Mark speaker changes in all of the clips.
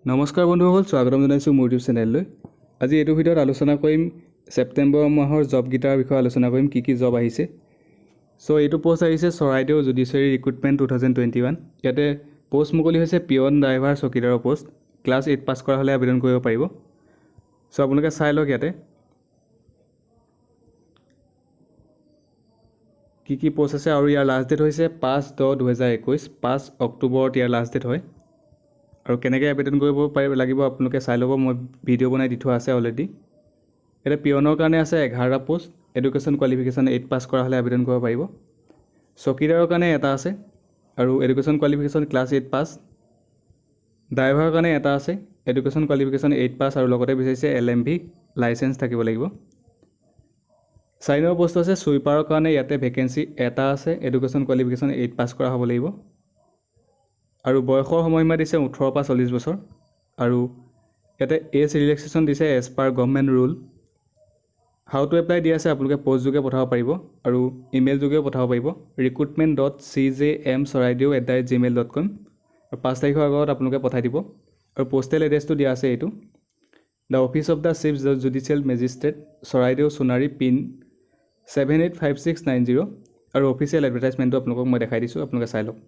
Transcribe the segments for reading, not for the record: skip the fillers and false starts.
Speaker 1: নমস্কাৰ বন্ধুসকল, স্বাগতম জনাইছোঁ মোৰ ইউটিউব চেনেললৈ। আজি এইটো ভিডিঅ'ত আলোচনা কৰিম ছেপ্টেম্বৰ মাহৰ জব গীটাৰ বিষয়ে আলোচনা কৰিম, কি জব আহিছে। এইটো পোষ্ট আহিছে চৰাইদেউ জুডিচিয়াৰী ৰিক্ৰুটমেণ্ট 2021। ইয়াতে পোষ্ট মুকলি হৈছে পিয়ন ড্ৰাইভাৰ চকীদাৰৰ পোষ্ট। ক্লাছ 8 পাছ কৰা হ'লে আবেদন কৰিব পাৰিব। আপোনালোকে চাই লওক ইয়াতে কি পোষ্ট আছে, আৰু ইয়াৰ লাষ্ট ডেট হৈছে 5/10/2021, 5 অক্টোবৰত ইয়াৰ লাষ্ট ডেট হয়। আৰু কেনেকৈ আবেদন কৰিব লাগিব আপোনালোকে চাই ল'ব, মই ভিডিঅ' বনাই দি থোৱা আছে অলৰেডি। এতিয়া পিয়নৰ কাৰণে আছে 11টা পোষ্ট। এডুকেশ্যন কোৱালিফিকেশ্যন 8 পাছ কৰা হ'লে আবেদন কৰিব পাৰিব। চকীদাৰৰ কাৰণে এটা আছে আৰু এডুকেশ্যন কোৱালিফিকেশ্যন ক্লাছ 8 পাছ। ড্ৰাইভাৰৰ কাৰণে এটা আছে, এডুকেশ্যন কোৱালিফিকেশ্যন 8 পাছ আৰু লগতে বিচাৰিছে LMV লাইচেঞ্চ থাকিব লাগিব। 4 নম্বৰ পোষ্ট আছে ছুইপাৰৰ কাৰণে, ইয়াতে ভেকেঞ্চি এটা আছে, এডুকেশ্যন কোৱালিফিকেশ্যন 8 পাছ কৰা হ'ব লাগিব। আৰু বয়সৰ সময়সীমা দিছে 18 পৰা 40 বছৰ। আৰু ইয়াতে এজ ৰিলেক্সেশ্যন দিছে as per government rule. How to apply দিয়া আছে, আপোনালোকে পোষ্ট যোগে পঠাব পাৰিব আৰু ইমেইল যোগেও পঠাব পাৰিব, recruitment.cjmsoraideo@gmail.com। আৰু 5 তাৰিখৰ আগত আপোনালোকে পঠাই দিব। আৰু পোষ্টেল এড্ৰেছটো দিয়া আছে এইটো, the office of the chief judicial magistrate, Charaideo Sonari, pin 785690। আৰু অফিচিয়েল এডভাৰটাইজমেণ্টটো আপোনালোকক মই দেখাই দিছোঁ, আপোনালোকে চাই লওক।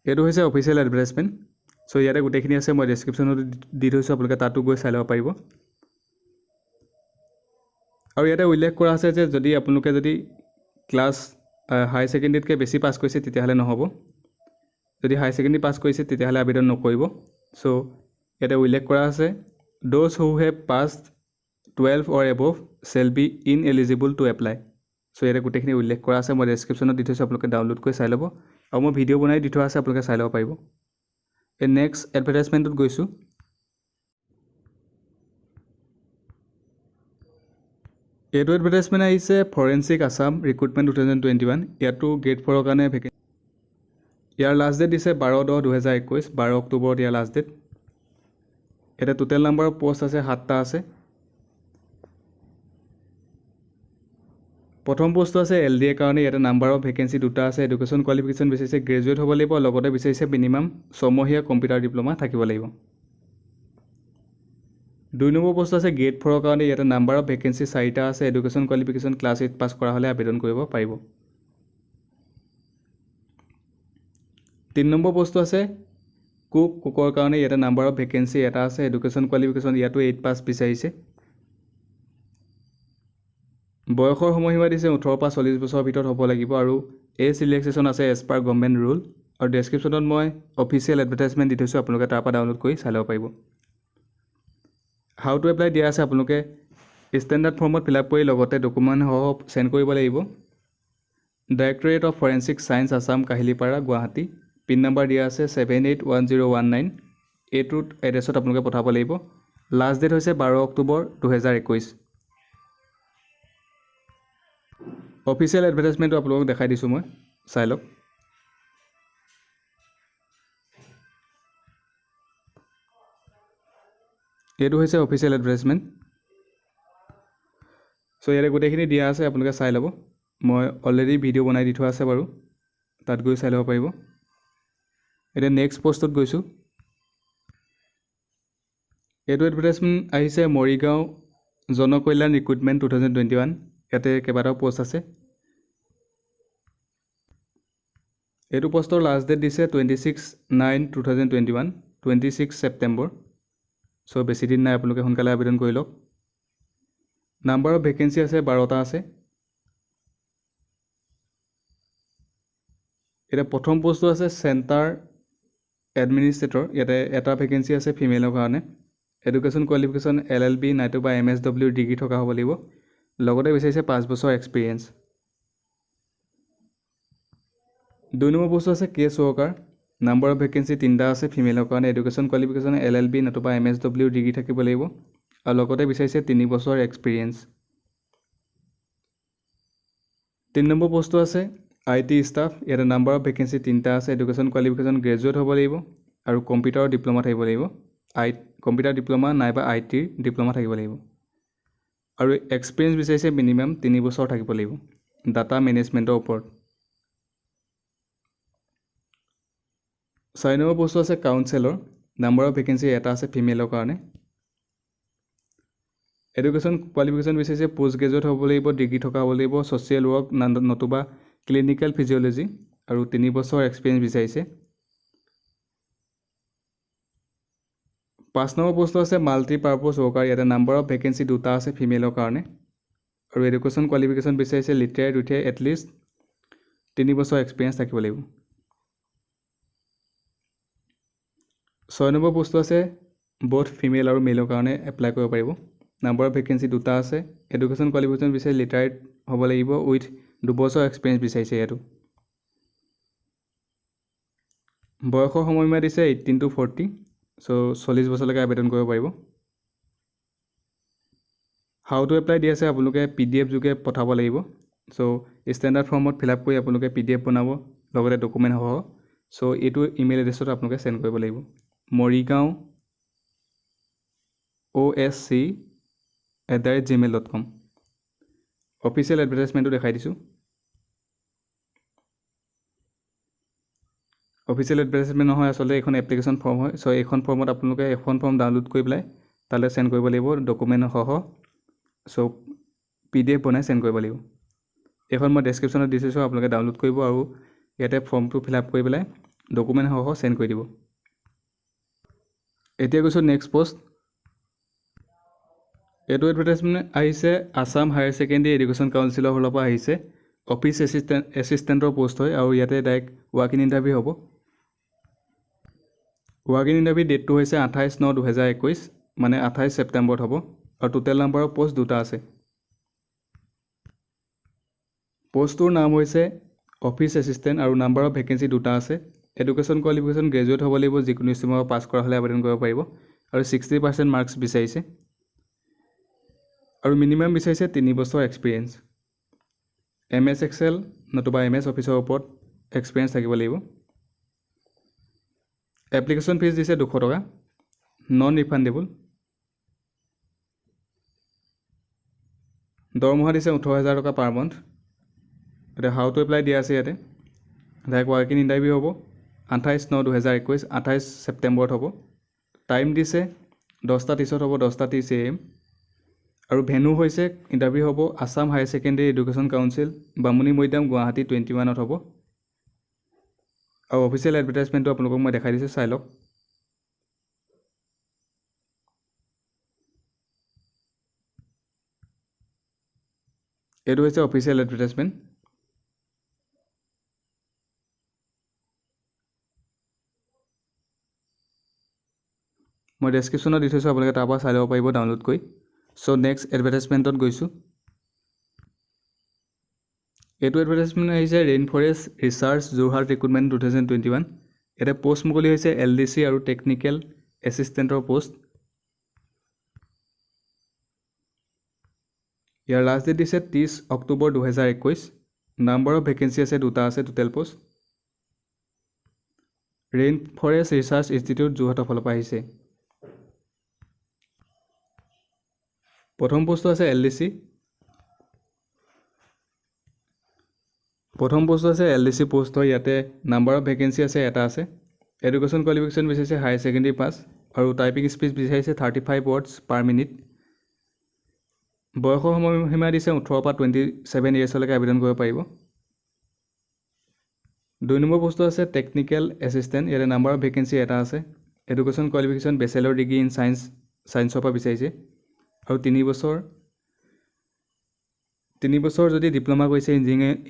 Speaker 1: এইটো হৈছে অফিচিয়েল এডভাৰটাইজমেণ্ট। ইয়াতে গোটেইখিনি আছে, মই ডেছক্ৰিপশ্যনত দি থৈছোঁ, আপোনালোকে তাতো গৈ চাই ল'ব পাৰিব। আৰু ইয়াতে উল্লেখ কৰা আছে যে যদি আপোনালোকে ক্লাছ হাই ছেকেণ্ডেৰীতকৈ বেছি পাছ কৰিছে তেতিয়াহ'লে নহ'ব। যদি হাই ছেকেণ্ডেৰী পাছ কৰিছে তেতিয়াহ'লে আবেদন নকৰিব। ইয়াতে উল্লেখ কৰা আছে those who have passed 12 or above shall be ineligible to apply. ইয়াতে গোটেইখিনি উল্লেখ কৰা আছে, মই ডেছক্ৰিপশ্যনত দি থৈছোঁ, আপোনালোকে ডাউনলোড কৰি চাই ল'ব। আৰু মই ভিডিঅ' বনাই দি থোৱা আছে, আপোনালোকে চাই ল'ব পাৰিব। এই নেক্সট এডভাৰটাইজমেণ্টটোত গৈছোঁ। এইটো এডভাৰটাইজমেণ্ট আহিছে ফৰেনচিক আছাম ৰিক্ৰুটমেণ্ট 2021। ইয়াতো গ্ৰেড 4ৰ কাৰণে ভেকেঞ্চি। ইয়াৰ লাষ্ট ডেট দিছে 12/10/2021, 12 অক্টোবৰত ইয়াৰ লাষ্ট ডেট। ইয়াতে টোটেল নাম্বাৰ অফ পোষ্ট আছে 7টা আছে। প্ৰথম পোষ্টটো আছে LDA কাৰণে, ইয়াতে নাম্বাৰ অফ ভেকেঞ্চি 2টা আছে। এডুকেশ্যন কোৱালিফিকেশ্যন বিচাৰিছে গ্ৰেজুৱেট হ'ব লাগিব, লগতে বিচাৰিছে মিনিমাম 6 মহীয়া কম্পিউটাৰ ডিপ্ল'মা থাকিব লাগিব। 2 নম্বৰ পোষ্ট আছে গ্ৰেড 4ৰ কাৰণে, ইয়াতে নাম্বাৰ অফ ভেকেঞ্চি 4টা আছে। এডুকেশ্যন কোৱালিফিকেশ্যন ক্লাছ 8 পাছ কৰা হ'লে আবেদন কৰিব পাৰিব। 3 নম্বৰ পোষ্টটো আছে কুকৰ কাৰণে, ইয়াতে নাম্বাৰ অফ ভেকেঞ্চি এটা আছে। এডুকেশ্যন কোৱালিফিকেশ্যন ইয়াতো 8 পাছ বিচাৰিছে। বয়সৰ সময়সীমা দিছে 18 পৰা 40 বছৰৰ ভিতৰত হ'ব লাগিব আৰু এজ ৰিলেক্সেশ্যন আছে এজ পাৰ গভৰ্ণমেণ্ট ৰুল। আৰু ডেছক্ৰিপশ্যনত মই অফিচিয়েল এডভাৰটাইজমেণ্ট দি থৈছোঁ, আপোনালোকে তাৰ পৰা ডাউনলোড কৰি চাই ল'ব পাৰিব। হাউ টু এপ্লাই দিয়া আছে, আপোনালোকে ষ্টেণ্ডাৰ্ড ফৰ্মত ফিল আপ কৰি লগতে ডকুমেণ্টসহ চেণ্ড কৰিব লাগিব। Directorate of forensic science Assam, Kahilipara, Guwahati. Pin number দিয়া আছে 781019। এইটো এড্ৰেছত আপোনালোকে পঠাব লাগিব। লাষ্ট ডেট হৈছে 12 অক্টোবৰ 2021। অফিচিয়েল এডভাৰটাইজমেণ্টটো আপোনালোকক দেখাই দিছোঁ, মই চাই লওক। এইটো হৈছে অফিচিয়েল এডভাৰটাইজমেণ্ট। ইয়াতে গোটেইখিনি দিয়া আছে, আপোনালোকে চাই ল'ব। মই অলৰেডি ভিডিঅ' বনাই দি থোৱা আছে বাৰু, তাত গৈ চাই ল'ব পাৰিব। এতিয়া নেক্সট পোষ্টত গৈছোঁ। এইটো এডভাৰটাইজমেণ্ট আহিছে মৰিগাঁও জনকল্যাণ ৰিক্ৰুটমেণ্ট 2021। ইয়াতে কেইবাটাও পোষ্ট আছে। এইটো পোষ্টৰ লাষ্ট ডেট দিছে 26/9/2021, 26 ছেপ্টেম্বৰ। বেছি দিন নাই, আপোনালোকে সোনকালে আবেদন কৰি লওক। নাম্বাৰ অফ ভেকেঞ্চি আছে 12টা আছে। এতিয়া প্ৰথম পোষ্টটো আছে চেণ্টাৰ এডমিনিষ্ট্ৰেটৰ। ইয়াতে এটা ভেকেঞ্চি আছে ফিমেলৰ কাৰণে। এডুকেশ্যন কোৱালিফিকেশ্যন LLB নাইটোবা MSW ডিগ্ৰী থকা হ'ব লাগিব, লগতে বিচাৰিছে 5 বছৰ এক্সপিৰিয়েঞ্চ। 2 নম্বৰ পোষ্ট আছে case worker. Number of vacancy 3টা আছে ফিমেলৰ কাৰণে। এডুকেশ্যন কোৱালিফিকেশ্যন LLB নতুবা MSW ডিগ্ৰী থাকিব লাগিব আৰু লগতে বিচাৰিছে 3 বছৰ এক্সপিৰিয়েঞ্চ। 3 নম্বৰ পোষ্টটো আছে IT ষ্টাফ। ইয়াতে নাম্বাৰ অফ ভেকেঞ্চি 3টা আছে। এডুকেশ্যন কোৱালিফিকেশ্যন গ্ৰেজুৱেট হ'ব লাগিব আৰু কম্পিউটাৰৰ ডিপ্ল'মা থাকিব লাগিব। কম্পিউটাৰ ডিপ্ল'মা নাইবা ITৰ ডিপ্ল'মা থাকিব লাগিব। আৰু এক্সপিৰিয়েঞ্চ বিচাৰিছে মিনিমাম 3 বছৰ থাকিব লাগিব ডাটা মেনেজমেণ্টৰ ওপৰত। 4 নম্বৰ পোষ্টটো আছে কাউন্সেলৰ। নাম্বাৰ অফ ভেকেঞ্চি এটা আছে ফিমেলৰ কাৰণে। এডুকেশ্যন কোৱালিফিকেশ্যন বিচাৰিছে পোষ্ট গ্ৰেজুৱেট হ'ব লাগিব, ডিগ্ৰী থকা হ'ব লাগিব, ছ'চিয়েল ৱৰ্ক নতুবা ক্লিনিকেল ফিজিঅ'লজি, আৰু 3 বছৰ এক্সপিৰিয়েঞ্চ বিচাৰিছে। 5 নম্বৰ পোষ্টটো আছে মাল্টিপাৰ্পছ ৱৰ্কাৰ। ইয়াতে নাম্বাৰ অফ ভেকেঞ্চি 2টা আছে ফিমেলৰ কাৰণে, আৰু এডুকেশ্যন কোৱালিফিকেশ্যন বিচাৰিছে লিটাৰেট উইথ এটলিষ্ট 3 বছৰ এক্সপিৰিয়েঞ্চ থাকিব লাগিব। 6 নম্বৰ পোষ্টটো আছে বথ ফিমেল আৰু মেলৰ কাৰণে এপ্লাই কৰিব পাৰিব। নাম্বাৰ অফ ভেকেঞ্চি 2টা আছে। এডুকেশ্যন কোৱালিফিকেশ্যন বিচাৰি লিটাৰেট হ'ব লাগিব উইথ 2 বছৰ এক্সপিৰিয়েঞ্চ বিচাৰিছে ইয়াতো। বয়সৰ সময়সীমা দিছে 18 to 40, চ' 40 বছৰলৈকে আবেদন কৰিব পাৰিব। হাউ টু এপ্লাই দি আছে, আপোনালোকে PDF যোগে পঠাব লাগিব। চ' ষ্টেণ্ডাৰ্ড ফৰ্মত ফিল আপ কৰি আপোনালোকে PDF বনাব লগতে ডকুমেণ্ট সহ। চ' এইটো ইমেইল এড্ৰেছত আপোনালোকে চেণ্ড কৰিব লাগিব, মৰিগাঁও osc@gmail.com। অফিচিয়েল এডভাৰটাইজমেণ্টটো দেখাই দিছোঁ। অফিচিয়েল এডভাৰটাইজমেণ্ট নহয়, আচলতে এইখন এপ্লিকেশ্যন ফৰ্ম হয়। চ' এইখন ফৰ্মত আপোনালোকে এখন ফৰ্ম ডাউনলোড কৰি পেলাই তালৈ চেণ্ড কৰিব লাগিব ডকুমেণ্ট সহ। চ' PDF বনাই চেণ্ড কৰিব লাগিব। এইখন মই ডেছক্ৰিপশ্যনত দি থৈছোঁ, আপোনালোকে ডাউনলোড কৰিব আৰু ইয়াতে ফৰ্মটো ফিল আপ কৰি পেলাই ডকুমেণ্ট সহ চেণ্ড কৰি দিব। এতিয়া গৈছোঁ নেক্সট পোষ্ট। এইটো এডভাৰটাইজমেণ্ট আহিছে আছাম হায়াৰ ছেকেণ্ডেৰী এডুকেশ্যন কাউন্সিলৰ ফালৰ পৰা আহিছে। অফিচ এছিষ্টেণ্টৰ পোষ্ট হয়, আৰু ইয়াতে ডাইৰেক্ট ৱাক ইন ইণ্টাৰভিউ হ'ব। ৱাক ইন ইণ্টাৰভিউ ডেটটো হৈছে 28/9/2021, মানে 28 ছেপ্টেম্বৰত হ'ব, আৰু টোটেল নাম্বাৰ অফ পোষ্ট 2টা আছে। পোষ্টটোৰ নাম হৈছে অফিচ এছিষ্টেণ্ট, আৰু নাম্বাৰ অফ ভেকেঞ্চি 2টা আছে। এডুকেশ্যন কোৱালিফিকেশ্যন গ্ৰেজুৱেট হ'ব লাগিব, যিকোনো ষ্ট্ৰীমৰ পৰা পাছ কৰা হ'লে আবেদন কৰিব পাৰিব, আৰু 60% মাৰ্কছ বিচাৰিছে, আৰু মিনিমাম বিচাৰিছে 3 বছৰ এক্সপিৰিয়েঞ্চ। MS Excel নতুবা MS অফিচৰ ওপৰত এক্সপিৰিয়েঞ্চ থাকিব লাগিব। এপ্লিকেশ্যন ফিজ দিছে 200 টকা, নন ৰিফাণ্ডেবল। দৰমহা দিছে 18,000 টকা পাৰ মান্থ। এতিয়া হাউ টু এপ্লাই দিয়া আছে ইয়াতে। ডাইৰেক্ট ৱাক ইন ইণ্টাৰভিউ হ'ব 28/9/2021, 28 ছেপ্টেম্বৰত হ'ব। টাইম দিছে 10:30 হ'ব, 10:30 AM, আৰু ভেনু হৈছে ইণ্টাৰভিউ হ'ব Assam higher secondary education council, Bamuni Maidam, Guwahati 21ত হ'ব। আৰু অফিচিয়েল এডভাৰটাইজমেণ্টটো আপোনালোকক মই দেখাই দিছোঁ, চাই লওক। এইটো হৈছে অফিচিয়েল এডভাৰটাইজমেণ্ট। মই ডেছক্ৰিপশ্যনত দি থৈছোঁ, আপোনালোকে তাৰ পৰা চাই ল'ব পাৰিব ডাউনলোড কৰি। চ' নেক্সট এডভাৰটাইজমেণ্টত গৈছোঁ। এইটো এডভাৰটাইজমেণ্ট আহিছে rain forest research Jorhat recruitment 2021। ইয়াতে পোষ্ট মুকলি হৈছে LDC আৰু টেকনিকেল এছিষ্টেণ্টৰ পোষ্ট। ইয়াৰ লাষ্ট ডেট দিছে 30 অক্টোবৰ 2021। নাম্বাৰ অফ ভেকেঞ্চি আছে 2টা আছে total post. Rain forest research institute যোৰহাটৰ ফালৰ পৰা আহিছে। প্ৰথম পোষ্টটো আছে LDC। প্ৰথম পোষ্টটো আছে LDC পোষ্ট হয়। ইয়াতে নাম্বাৰ অফ ভেকেঞ্চি আছে এটা আছে। এডুকেশ্যন কোৱালিফিকেশ্যন বিচাৰিছে হায়াৰ ছেকেণ্ডেৰী পাছ, আৰু টাইপিং স্পীড বিচাৰিছে 35 ৱৰ্ডছ পাৰ মিনিট। বয়সৰ সময়সীমা দিছে 18 পৰা 27 ইয়াৰ্ছলৈকে আবেদন কৰিব পাৰিব। 2 নম্বৰ পোষ্টটো আছে টেকনিকেল এছিষ্টেণ্ট। ইয়াতে নাম্বাৰ অফ ভেকেঞ্চি এটা আছে। Education qualification bachelor degree in ছায়েন্সৰ পৰা বিচাৰিছে, আৰু 3 বছৰ যদি ডিপ্ল'মা কৰিছে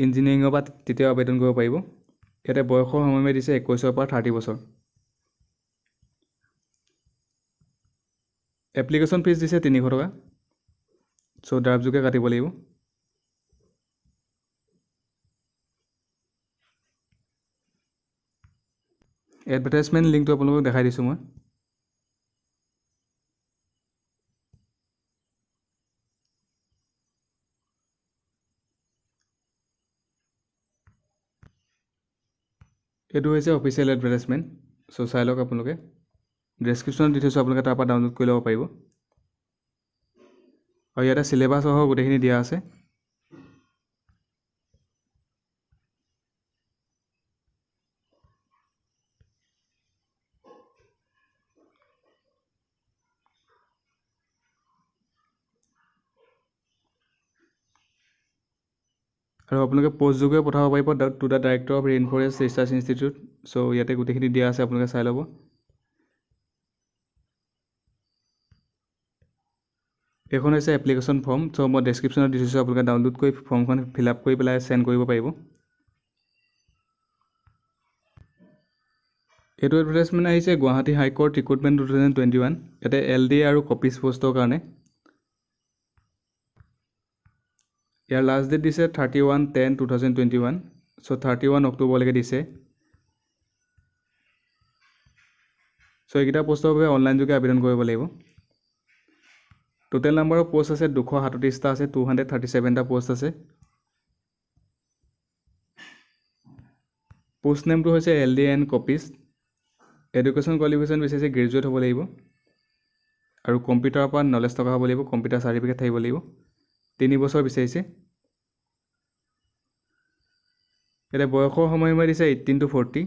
Speaker 1: ইঞ্জিনিয়াৰিঙৰ পৰা তেতিয়াও আবেদন কৰিব পাৰিব। ইয়াতে বয়সৰ সময়সীমা দিছে 21 পৰা 30 বছৰ। এপ্লিকেশ্যন ফিজ দিছে 300 টকা, চ' ড্ৰাফ্ট যোগে কাটিব লাগিব। এডভাৰটাইজমেণ্ট লিংকটো আপোনালোকক দেখাই দিছোঁ মই। এইটো হৈছে অফিচিয়েল এডভাৰটাইজমেণ্ট, চ' চাই লওক আপোনালোকে। ডেছক্ৰিপশ্যনত দি থৈছোঁ, আপোনালোকে তাৰ পৰা ডাউনলোড কৰি ল'ব পাৰিব। আৰু ইয়াতে চিলেবাছ সহ গোটেইখিনি দিয়া আছে। আৰু আপোনালোকে পোষ্টযোগে পঠাব পাৰিব to the director of rain forest research institute. So' ইয়াতে গোটেইখিনি দিয়া আছে, আপোনালোকে চাই ল'ব। এইখন হৈছে এপ্লিকেশ্যন ফৰ্ম। চ' মই ডেছক্ৰিপশ্যনত দি থৈছোঁ, আপোনালোকে ডাউনলোড কৰি ফৰ্মখন ফিল আপ কৰি পেলাই চেণ্ড কৰিব পাৰিব। এইটো এডভাৰটাইজমেণ্ট আহিছে গুৱাহাটী হাইকোৰ্ট ৰিক্ৰুটমেণ্ট 2021। ইয়াতে LD আৰু কপিজ পষ্টৰ কাৰণে। ইয়াৰ লাষ্ট ডেট দিছে 31/10/2021। চ' 31 অক্টোবৰলৈকে দিছে। চ' এইকেইটা পষ্টৰ বাবে অনলাইন যোগে আবেদন কৰিব লাগিব। টোটেল নাম্বাৰ অফ পোষ্ট আছে 237টা আছে, 237টা পোষ্ট আছে। পোষ্ট নেমটো হৈছে LD and copies. Education qualification বিচাৰিছে গ্ৰেজুৱেট হ'ব লাগিব আৰু কম্পিউটাৰৰ পৰা নলেজ থকা হ'ব লাগিব, কম্পিউটাৰ চাৰ্টিফিকেট থাকিব লাগিব। 3 বছৰ বিচাৰিছে। এতিয়া বয়সৰ সময়সীমা দিছে 18 to 40।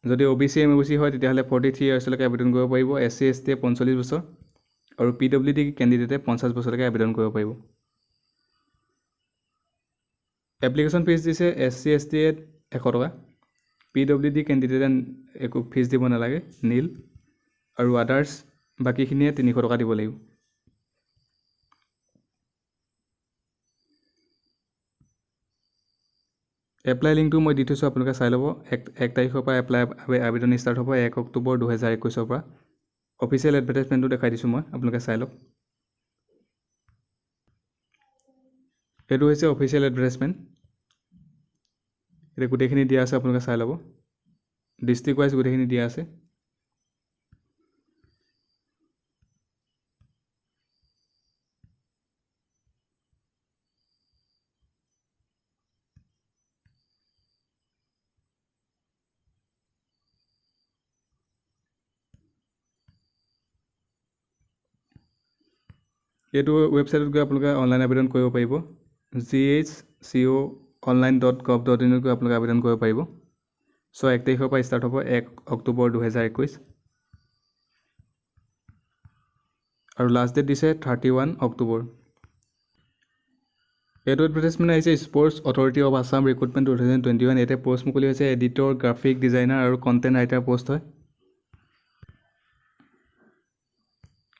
Speaker 1: যদি OBC MOBC হয় তেতিয়াহ'লে 43 ইয়াৰ্ছলৈকে আবেদন কৰিব পাৰিব। SC ST 45 বছৰ আৰু PWD কেণ্ডিডেটে 50 বছৰলৈকে আবেদন কৰিব পাৰিব। এপ্লিকেশ্যন ফিজ দিছে SC ST 100 টকা, PWD কেণ্ডিডেটে একো ফিজ দিব নালাগে, নীল, আৰু আদাৰ্ছ বাকীখিনিয়ে 300 টকা দিব লাগিব। এপ্লাই লিংকটো মই দি থৈছোঁ, আপোনালোকে চাই ল'ব। 1 তাৰিখৰ পৰা আবেদন ষ্টাৰ্ট হ'ব, 1 অক্টোবৰ 2021 পৰা। অফিচিয়েল এডভাৰটাইজমেণ্টটো দেখাই দিছোঁ মই, আপোনালোকে চাই লওক। এইটো হৈছে অফিচিয়েল এডভাৰটাইজমেণ্ট। এতিয়া গোটেইখিনি দিয়া আছে, আপোনালোকে চাই ল'ব। ডিষ্ট্ৰিক্ট ৱাইজ গোটেইখিনি দিয়া আছে। এইটো ৱেবছাইটত গৈ আপোনালোকে অনলাইন আবেদন কৰিব পাৰিব। ghco.online.gov.in গৈ আপোনালোকে আবেদন কৰিব পাৰিব। চ' 1 তাৰিখৰ পৰা ষ্টাৰ্ট হ'ব, 1 অক্টোবৰ 2021। আৰু লাষ্ট ডেট দিছে 31 অক্টোবৰ। এইটো এডভাৰটাইজমেণ্ট আহিছে sports authority of Assam recruitment 2021। ইয়াতে পষ্ট মুকলি হৈছে এডিটৰ, গ্ৰাফিক ডিজাইনাৰ আৰু কণ্টেণ্ট ৰাইটাৰ পষ্ট হয়।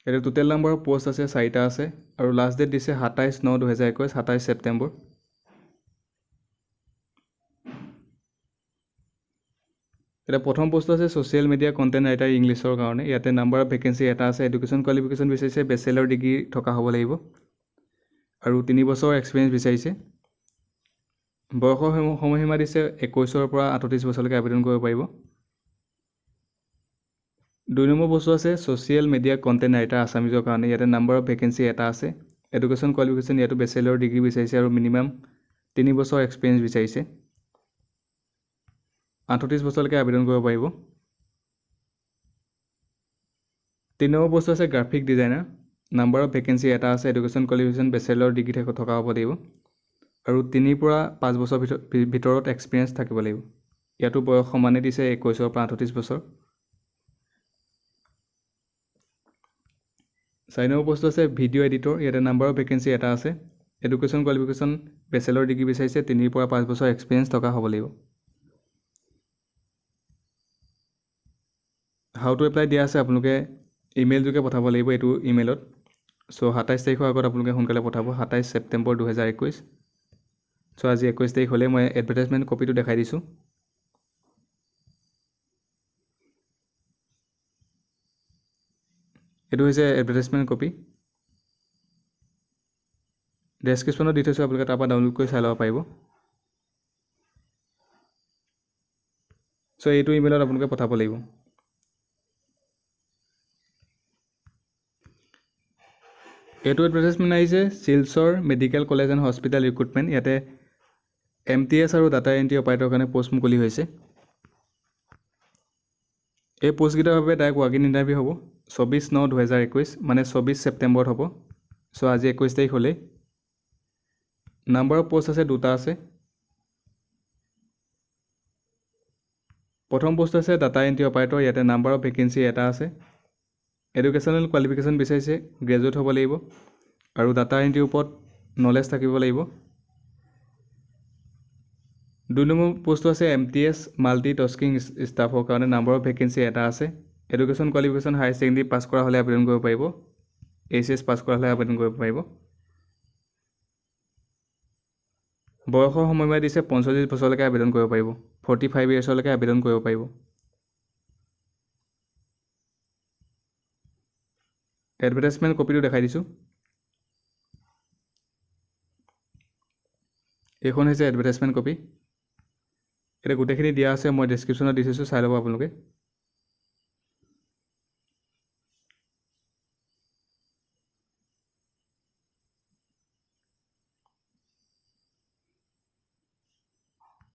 Speaker 1: ইয়াতে টোটেল নাম্বাৰ অফ পোষ্ট আছে 4টা আছে আৰু লাষ্ট ডেট দিছে 27/9/2021, 27 ছেপ্টেম্বৰ। এটা প্ৰথম পোষ্ট আছে ছ'চিয়েল মিডিয়া কণ্টেণ্ট ৰাইটাৰ ইংলিছৰ কাৰণে। ইয়াতে নাম্বাৰ অফ ভেকেঞ্চি এটা আছে। এডুকেশ্যন কোৱালিফিকেশ্যন বিচাৰিছে বেচেলৰ ডিগ্ৰী থকা হ'ব লাগিব আৰু 3 বছৰ এক্সপিৰিয়েঞ্চ বিচাৰিছে। বয়সৰ সময়সীমা দিছে 21 পৰা 38 বছৰলৈকে আবেদন কৰিব পাৰিব। 2 নম্বৰ বস্তু আছে ছ'চিয়েল মিডিয়া কণ্টেণ্ট ৰাইটাৰ আছামিজৰ কাৰণে। ইয়াতে নাম্বাৰ অফ ভেকেঞ্চি এটা আছে। এডুকেশ্যন কোৱালিফিকেশ্যন ইয়াতো বেচেলৰ ডিগ্ৰী বিচাৰিছে আৰু মিনিমাম 3 বছৰ এক্সপিৰিয়েঞ্চ বিচাৰিছে। 38 বছৰলৈকে আবেদন কৰিব পাৰিব। 3 নম্বৰ বস্তু আছে graphic designer. Number of vacancy এটা আছে। এডুকেশ্যন কোৱালিফিকেশ্যন বেচেলৰ ডিগ্ৰী থকা হ'ব লাগিব আৰু 3 পৰা 5 বছৰ ভিতৰত এক্সপিৰিয়েঞ্চ থাকিব লাগিব। ইয়াতো বয়স সমানে দিছে 21 পৰা 38 বছৰ। 4 নম্বৰ বস্তু আছে ভিডিঅ' এডিটৰ। ইয়াতে নাম্বাৰ অফ ভেকেঞ্চি এটা আছে। এডুকেশ্যন কোৱালিফিকেশ্যন বেচেলৰ ডিগ্ৰী বিচাৰিছে, 3 পৰা 5 বছৰ এক্সপিৰিয়েঞ্চ থকা হ'ব লাগিব। হাউ টু এপ্লাই দিয়া আছে, আপোনালোকে ইমেইল যোগে পঠাব লাগিব এইটো ইমেইলত। চ' 27 তাৰিখৰ আগত আপোনালোকে সোনকালে পঠাব, 27 ছেপ্টেম্বৰ 2021। চ' আজি 21 তাৰিখ হ'লে মই এডভাৰটাইজমেণ্ট কপিটো দেখাই দিছোঁ। এইটো হৈছে এডভাৰটাইজমেণ্ট কপি। ডেছক্ৰিপশ্যনত দি থৈছোঁ, আপোনালোকে তাৰপৰা ডাউনলোড কৰি চাই ল'ব পাৰিব। চ' এইটো ইমেইলত আপোনালোকে পঠাব লাগিব। এইটো এডভাৰটাইজমেণ্ট আহিছে Silchar medical college and hospital recruitment. ইয়াতে MTS আৰু ডাটা এণ্ট্ৰি অপাৰেটৰৰ কাৰণে পষ্ট মুকলি হৈছে। এই পষ্টকেইটাৰ বাবে ডাইৰেক্ট ৱাক ইন ইণ্টাৰভিউ হ'ব 24/9/2021, মানে 24 ছেপ্টেম্বৰত হ'ব। চ' আজি 21 তাৰিখ হ'লেই। নাম্বাৰ অফ পোষ্ট আছে দুটা আছে। প্ৰথম পোষ্ট আছে ডাটা এণ্ট্ৰি অপাৰেটৰ, ইয়াতে নাম্বাৰ অফ ভেকেঞ্চি এটা আছে। এডুকেশ্যনেল কোৱালিফিকেশ্যন বিচাৰিছে, গ্ৰেজুৱেট হ'ব লাগিব আৰু ডাটা এণ্ট্ৰিৰ ওপৰত নলেজ থাকিব লাগিব। 2 নম্বৰ পোষ্টটো আছে MTS মাল্টি টাস্কিং ষ্টাফৰ কাৰণে, নাম্বাৰ অফ ভেকেঞ্চি এটা আছে। Education qualification higher secondary pass কৰা হ'লে আবেদন কৰিব পাৰিব, HS পাছ কৰা হ'লে আবেদন কৰিব পাৰিব। বয়সৰ সময়সীমা দিছে 45 বছৰলৈকে আবেদন কৰিব পাৰিব, 45 ইয়াৰ্ছলৈকে আবেদন কৰিব পাৰিব। এডভাৰটাইজমেণ্ট কপিটো দেখাই দিছোঁ। এইখন হৈছে এডভাৰটাইজমেণ্ট কপি। এতিয়া গোটেইখিনি দিয়া আছে, মই ডেছক্ৰিপশ্যনত দি থৈছোঁ, চাই ল'ব আপোনালোকে।